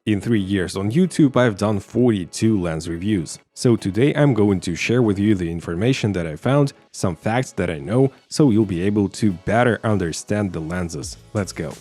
In 3 years on YouTube, I've done 42 lens reviews. So today I'm going to share with you the information that I found, some facts that I know, so you'll be able to better understand the lenses. Let's go.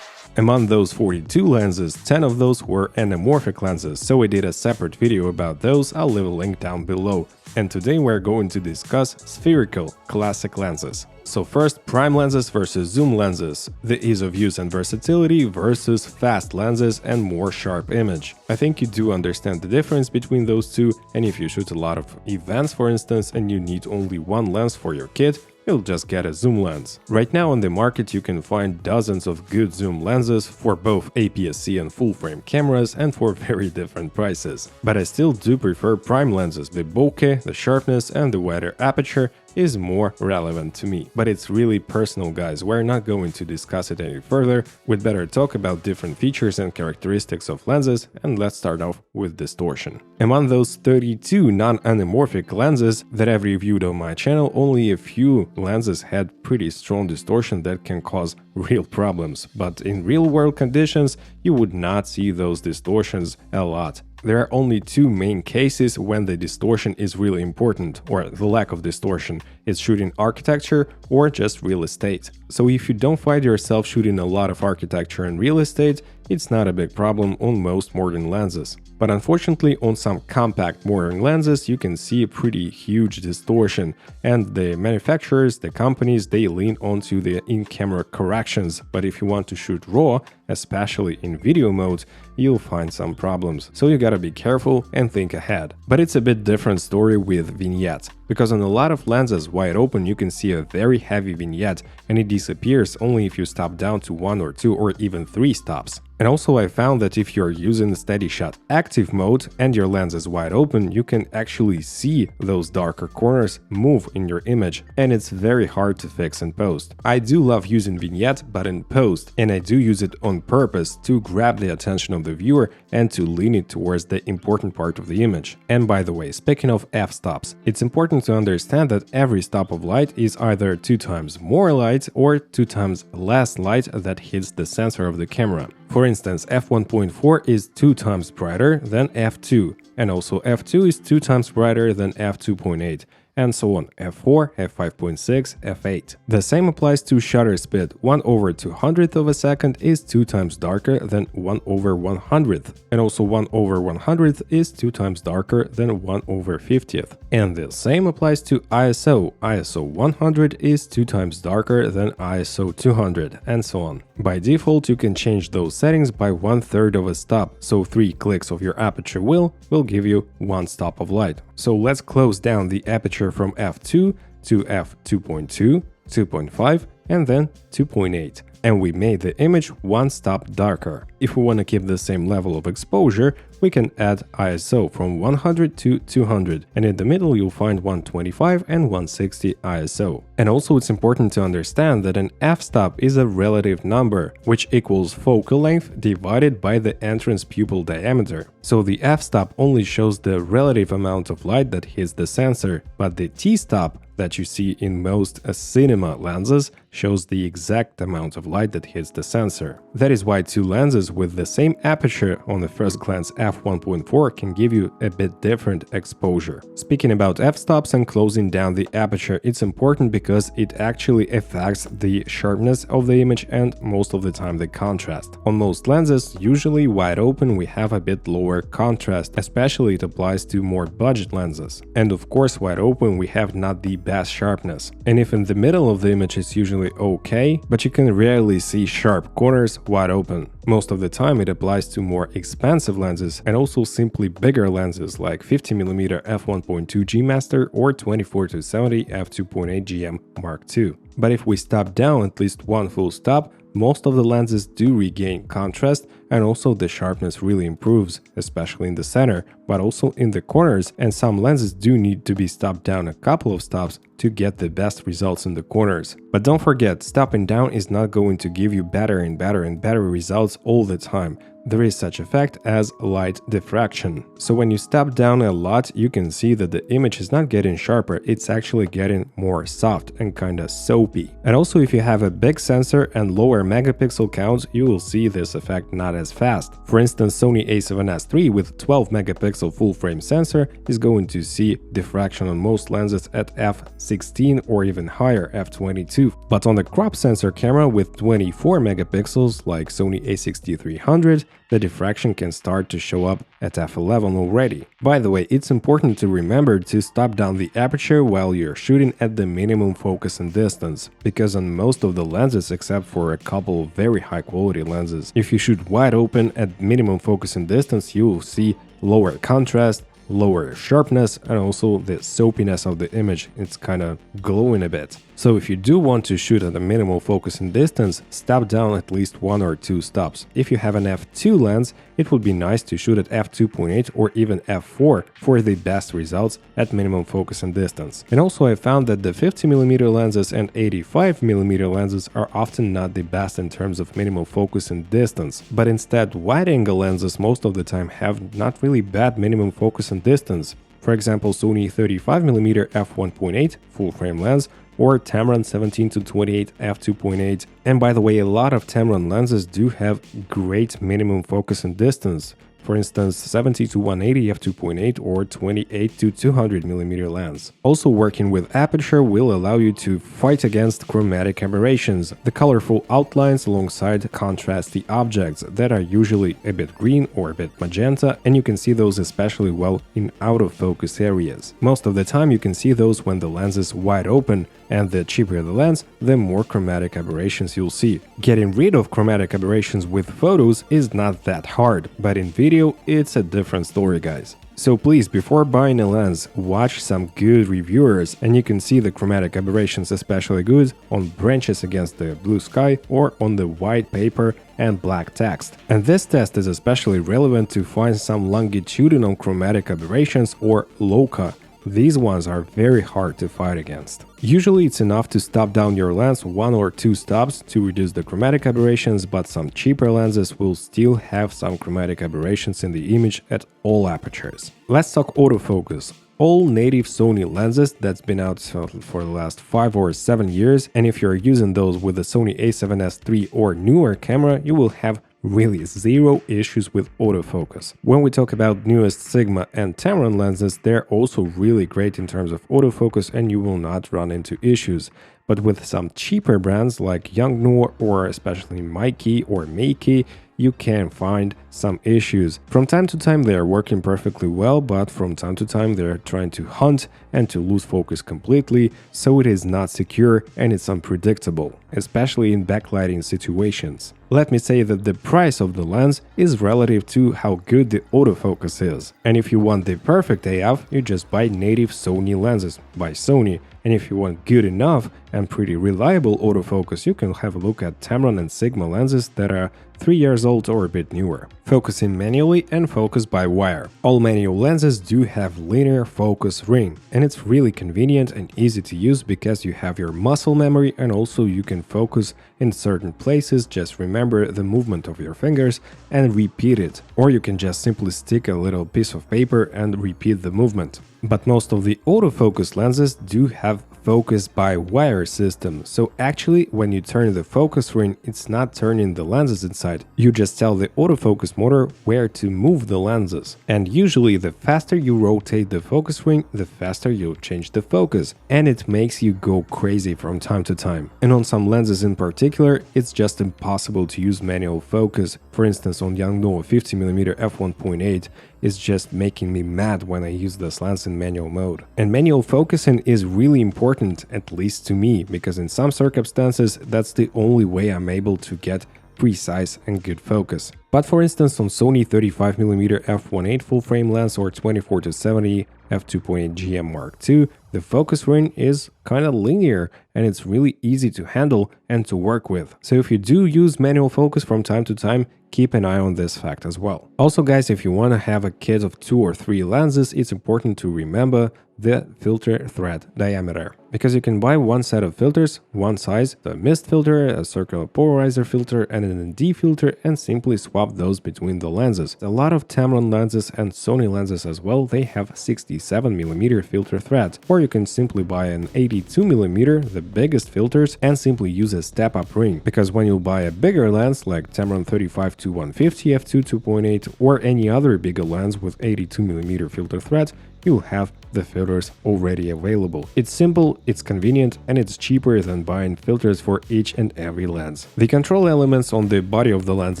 Among those 42 lenses, 10 of those were anamorphic lenses, so I did a separate video about those. I'll leave a link down below. And today we're going to discuss spherical classic lenses. So first, prime lenses versus zoom lenses, the ease of use and versatility versus fast lenses and more sharp image. I think you do understand the difference between those two, and if you shoot a lot of events, for instance, and you need only one lens for your kit, you'll just get a zoom lens. Right now on the market you can find dozens of good zoom lenses for both APS-C and full-frame cameras and for very different prices. But I still do prefer prime lenses. The bokeh, the sharpness and the wider aperture is more relevant to me. But it's really personal, guys. We're not going to discuss it any further. We'd better talk about different features and characteristics of lenses, and let's start off with distortion. Among those 32 non-anamorphic lenses that I've reviewed on my channel, only a few lenses had pretty strong distortion that can cause real problems. But in real-world conditions, you would not see those distortions a lot. There are only two main cases when the distortion is really important, or the lack of distortion. It's shooting architecture or just real estate. So if you don't find yourself shooting a lot of architecture and real estate, it's not a big problem on most modern lenses. But unfortunately, on some compact modern lenses, you can see a pretty huge distortion, and the manufacturers, the companies, they lean onto the in-camera corrections. But if you want to shoot RAW, especially in video mode, you'll find some problems. So you gotta be careful and think ahead. But it's a bit different story with Vignette, because on a lot of lenses wide open you can see a very heavy vignette, and it disappears only if you stop down to 1 or 2 or even 3 stops. And also I found that if you're using steady shot active mode and your lens is wide open, you can actually see those darker corners move in your image, and it's very hard to fix in post. I do love using Vignette, but in post, and I do use it on purpose to grab the attention of the viewer and to lean it towards the important part of the image. And by the way, speaking of f-stops, it's important to understand that every stop of light is either 2 times more light or 2 times less light that hits the sensor of the camera. For instance, f1.4 is 2 times brighter than f2, and also f2 is 2 times brighter than f2.8. and so on, f4, f5.6, f8. The same applies to shutter speed. 1/200th of a second is 2 times darker than 1/100th, and also 1/100th is 2 times darker than 1/50th. And the same applies to ISO. ISO 100 is 2 times darker than ISO 200, and so on. By default, you can change those settings by 1/3 of a stop, so 3 clicks of your aperture wheel will give you 1 stop of light. So let's close down the aperture from f2 to f2.2, 2.5, and then 2.8. And we made the image 1 stop darker. If we want to keep the same level of exposure, we can add ISO from 100 to 200, and in the middle you'll find 125 and 160 ISO. And also it's important to understand that an f-stop is a relative number, which equals focal length divided by the entrance pupil diameter. So the f-stop only shows the relative amount of light that hits the sensor, but the t-stop that you see in most cinema lenses shows the exact amount of light that hits the sensor. That is why 2 lenses with the same aperture on the first glance f1.4 can give you a bit different exposure. Speaking about f-stops and closing down the aperture, it's important because it actually affects the sharpness of the image and most of the time the contrast. On most lenses, usually wide open, we have a bit lower contrast, especially it applies to more budget lenses. And of course, wide open we have not the best sharpness. And if in the middle of the image it's usually okay, but you can rarely see sharp corners wide open. Most of the time it applies to more expensive lenses and also simply bigger lenses like 50mm f1.2 G Master or 24-70 f2.8 GM Mark II. But if we stop down at least 1 full stop, most of the lenses do regain contrast, and also the sharpness really improves, especially in the center, but also in the corners, and some lenses do need to be stopped down a couple of stops to get the best results in the corners. But don't forget, stopping down is not going to give you better and better and better results all the time. there is such effect as light diffraction. So when you step down a lot, you can see that the image is not getting sharper, it's actually getting more soft and kinda soapy. And also if you have a big sensor and lower megapixel counts, you will see this effect not as fast. For instance, Sony a7S III with 12 megapixel full frame sensor is going to see diffraction on most lenses at f16 or even higher, f22. But on the crop sensor camera with 24 megapixels like Sony a6300, the diffraction can start to show up at f11 already. By the way, it's important to remember to stop down the aperture while you're shooting at the minimum focus and distance, because on most of the lenses except for a couple of very high quality lenses, if you shoot wide open at minimum focus and distance, you will see lower contrast, lower sharpness, and also the soapiness of the image. It's kind of glowing a bit. So if you do want to shoot at a minimal focus and distance, step down at least 1 or 2 stops. If you have an f2 lens, it would be nice to shoot at f2.8 or even f4 for the best results at minimum focus and distance. And also I found that the 50mm lenses and 85mm lenses are often not the best in terms of minimal focus and distance, but instead wide-angle lenses most of the time have not really bad minimum focus and distance. For example, Sony 35mm f1.8 full-frame lens or Tamron 17-28 f2.8. And by the way, a lot of Tamron lenses do have great minimum focus and distance. For instance, 70-180 f2.8 or 28-200mm lens. Also working with aperture will allow you to fight against chromatic aberrations, the colorful outlines alongside contrasty objects that are usually a bit green or a bit magenta, and you can see those especially well in out-of-focus areas. Most of the time you can see those when the lens is wide open, and the cheaper the lens, the more chromatic aberrations you'll see. Getting rid of chromatic aberrations with photos is not that hard, but in video it's a different story, guys. So please, before buying a lens, watch some good reviewers, and you can see the chromatic aberrations especially good on branches against the blue sky or on the white paper and black text. And this test is especially relevant to find some longitudinal chromatic aberrations or loci. These ones are very hard to fight against. Usually it's enough to stop down your lens 1 or 2 stops to reduce the chromatic aberrations, but some cheaper lenses will still have some chromatic aberrations in the image at all apertures. Let's talk autofocus. All native Sony lenses that's been out for the last 5 or 7 years, and if you're using those with the Sony a7S III or newer camera, you will have really zero issues with autofocus. When we talk about newest Sigma and Tamron lenses, they're also really great in terms of autofocus and you will not run into issues. But with some cheaper brands like Yongnuo or especially Meike or Meike, you can find some issues. From time to time they are working perfectly well, but from time to time they're trying to hunt and to lose focus completely, so it is not secure and it's unpredictable, especially in backlighting situations. Let me say that the price of the lens is relative to how good the autofocus is. And if you want the perfect AF, you just buy native Sony lenses by Sony. And if you want good enough and pretty reliable autofocus, you can have a look at Tamron and Sigma lenses that are 3 years old or a bit newer. Focusing manually and focus by wire. All manual lenses do have linear focus ring, and it's really convenient and easy to use because you have your muscle memory and also you can focus in certain places. Just remember the movement of your fingers and repeat it, or you can just simply stick a little piece of paper and repeat the movement. But most of the autofocus lenses do have focus by wire system, so actually when you turn the focus ring, it's not turning the lenses inside, you just tell the autofocus motor where to move the lenses. And usually the faster you rotate the focus ring, the faster you'll change the focus, and it makes you go crazy from time to time. And on some lenses in particular, it's just impossible to use manual focus. For instance, on Yongnuo 50mm f1.8, it's just making me mad when I use this lens in manual mode. And manual focusing is really important, at least to me, because in some circumstances that's the only way I'm able to get precise and good focus. But for instance, on Sony 35mm f1.8 full frame lens or 24-70 f2.8 GM Mark II, The focus ring is kind of linear and it's really easy to handle and to work with. So if you do use manual focus from time to time, keep an eye on this fact as well. Also guys, if you want to have a kit of 2 or 3 lenses, it's important to remember the filter thread diameter, because you can buy one set of filters, one size, the mist filter, a circular polarizer filter and an ND filter, and simply swap those between the lenses. A lot of Tamron lenses and Sony lenses as well, they have 67mm filter thread, or you can simply buy an 82mm, the biggest filters, and simply use a step-up ring, because when you buy a bigger lens like Tamron 35-150 f2 2.8 or any other bigger lens with 82mm filter thread, you'll have the filters already available. It's simple, it's convenient, and it's cheaper than buying filters for each and every lens. The control elements on the body of the lens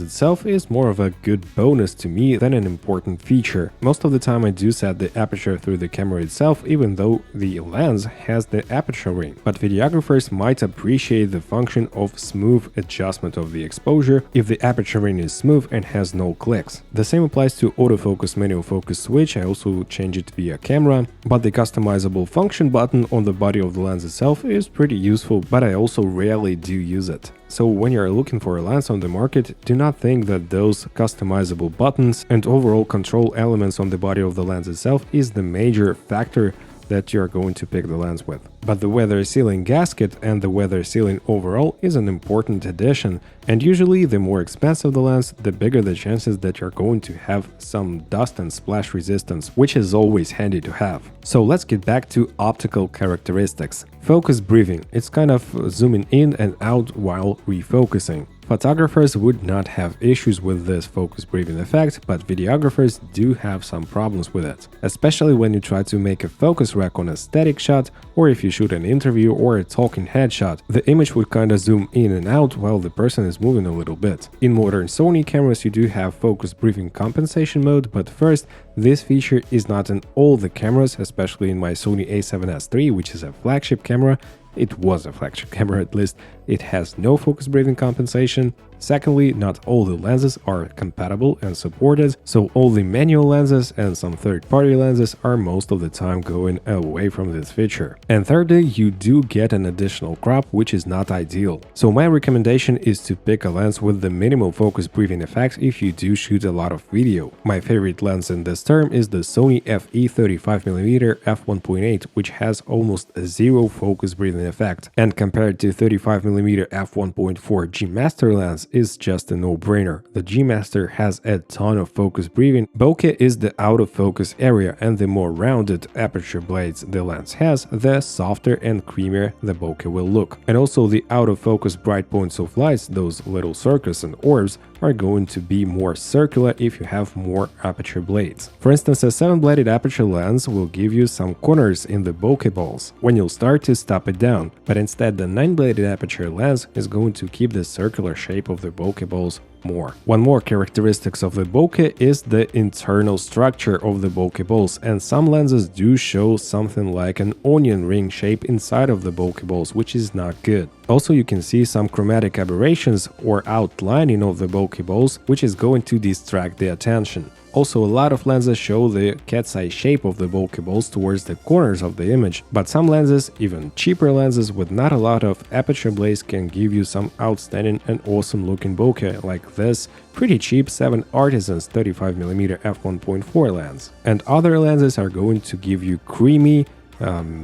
itself is more of a good bonus to me than an important feature. Most of the time I do set the aperture through the camera itself, even though the lens has the aperture ring. But videographers might appreciate the function of smooth adjustment of the exposure if the aperture ring is smooth and has no clicks. The same applies to autofocus manual focus switch. I also change it via camera, but the customizable function button on the body of the lens itself is pretty useful, but I also rarely do use it. So when you're looking for a lens on the market, do not think that those customizable buttons and overall control elements on the body of the lens itself is the major factor that you're going to pick the lens with. But the weather sealing gasket and the weather sealing overall is an important addition, and usually the more expensive the lens, the bigger the chances that you're going to have some dust and splash resistance, which is always handy to have. So let's get back to optical characteristics. Focus breathing, it's kind of zooming in and out while refocusing. Photographers would not have issues with this focus breathing effect, but videographers do have some problems with it, especially when you try to make a focus rack on a static shot, or if you shoot an interview or a talking head shot. The image would kinda zoom in and out while the person is moving a little bit. In modern Sony cameras you do have focus breathing compensation mode, but first, this feature is not in all the cameras, especially in my Sony a7S III, which is a flagship camera. It was a flagship camera at least. It has no focus breathing compensation. Secondly, not all the lenses are compatible and supported, so all the manual lenses and some third-party lenses are most of the time going away from this feature. And thirdly, you do get an additional crop, which is not ideal. So my recommendation is to pick a lens with the minimal focus breathing effect if you do shoot a lot of video. My favorite lens in this term is the Sony FE 35mm f1.8, which has almost zero focus breathing effect, and compared to 35mm f1.4 G Master lens is just a no-brainer. The G Master has a ton of focus breathing. Bokeh is the out-of-focus area, and the more rounded aperture blades the lens has, the softer and creamier the bokeh will look. And also the out-of-focus bright points of lights, those little circles and orbs, are going to be more circular if you have more aperture blades. For instance, a 7-bladed aperture lens will give you some corners in the bokeh balls when you'll start to stop it down, but instead the 9-bladed aperture lens is going to keep the circular shape of the bokeh balls more. One more characteristics of the bokeh is the internal structure of the bokeh balls, and some lenses do show something like an onion ring shape inside of the bokeh balls, which is not good. Also, you can see some chromatic aberrations or outlining of the bokeh balls, which is going to distract the attention. Also, a lot of lenses show the cat's eye shape of the bokeh balls towards the corners of the image, but some lenses, even cheaper lenses with not a lot of aperture blades, can give you some outstanding and awesome looking bokeh, like this pretty cheap 7 Artisans 35mm f1.4 lens. And other lenses are going to give you creamy,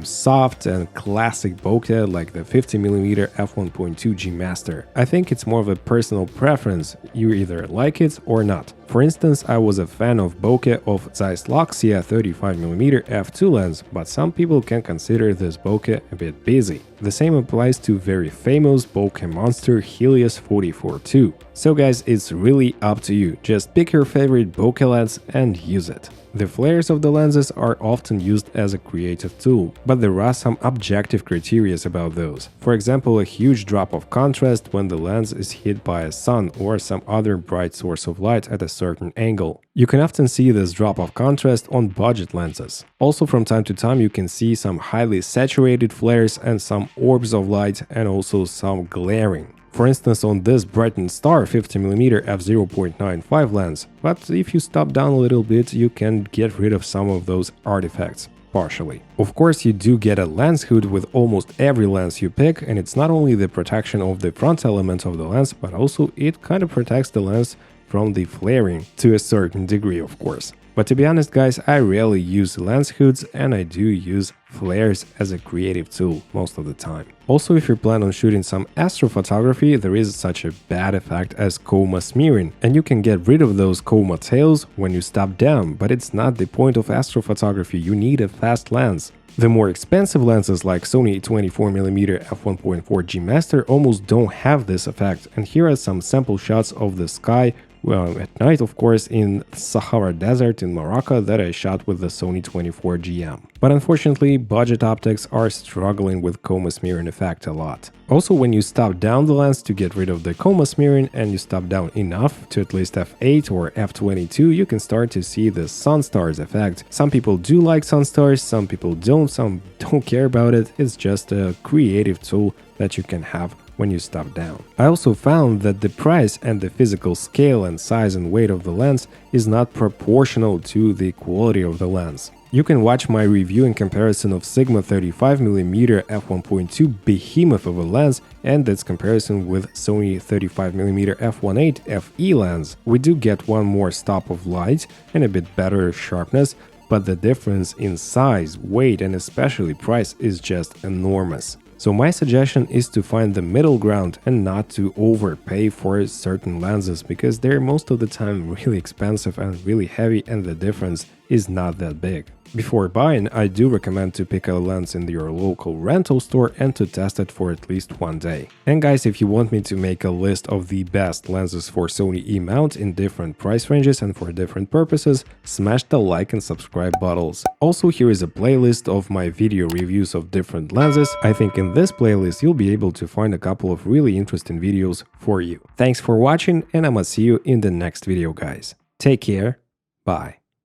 soft and classic bokeh like the 50mm f1.2 G Master. I think it's more of a personal preference, you either like it or not. For instance, I was a fan of bokeh of Zeiss Luxia 35mm f2 lens, but some people can consider this bokeh a bit busy. The same applies to very famous bokeh monster Helios 44-2. So guys, it's really up to you, just pick your favorite bokeh lens and use it. The flares of the lenses are often used as a creative tool, but there are some objective criteria about those. For example, a huge drop of contrast when the lens is hit by a sun or some other bright source of light at a certain angle. You can often see this drop of contrast on budget lenses. Also, from time to time you can see some highly saturated flares and some orbs of light, and also some glaring. For instance, on this Brighton Star 50mm f0.95 lens, but if you stop down a little bit, you can get rid of some of those artifacts. partially. Of course, you do get a lens hood with almost every lens you pick, and it's not only the protection of the front element of the lens, but also it kind of protects the lens from the flaring to a certain degree, of course. But to be honest guys, I rarely use lens hoods and I do use flares as a creative tool most of the time. Also, if you plan on shooting some astrophotography, there is such a bad effect as coma smearing, and you can get rid of those coma tails when you stop down, but it's not the point of astrophotography. You need a fast lens. The more expensive lenses like Sony 24mm f1.4G Master almost don't have this effect, and here are some sample shots of the sky at night, of course, in Sahara Desert in Morocco that I shot with the Sony 24GM. But unfortunately, budget optics are struggling with coma smearing effect a lot. Also, when you stop down the lens to get rid of the coma smearing and you stop down enough to at least f8 or f22, you can start to see the sun stars effect. Some people do like sun stars, some people don't, some don't care about it. It's just a creative tool that you can have when you stop down. I also found that the price and the physical scale and size and weight of the lens is not proportional to the quality of the lens. You can watch my review in comparison of Sigma 35mm f1.2 behemoth of a lens and its comparison with Sony 35mm f1.8 FE lens. We do get one more stop of light and a bit better sharpness, but the difference in size, weight and especially price is just enormous. So my suggestion is to find the middle ground and not to overpay for certain lenses because they're most of the time really expensive and really heavy and the difference is not that big. Before buying, I do recommend to pick a lens in your local rental store and to test it for at least one day. And guys, if you want me to make a list of the best lenses for Sony E-mount in different price ranges and for different purposes, smash the like and subscribe buttons. Also, here is a playlist of my video reviews of different lenses. I think in this playlist you'll be able to find a couple of really interesting videos for you. Thanks for watching and I'ma see you in the next video guys. Take care, bye.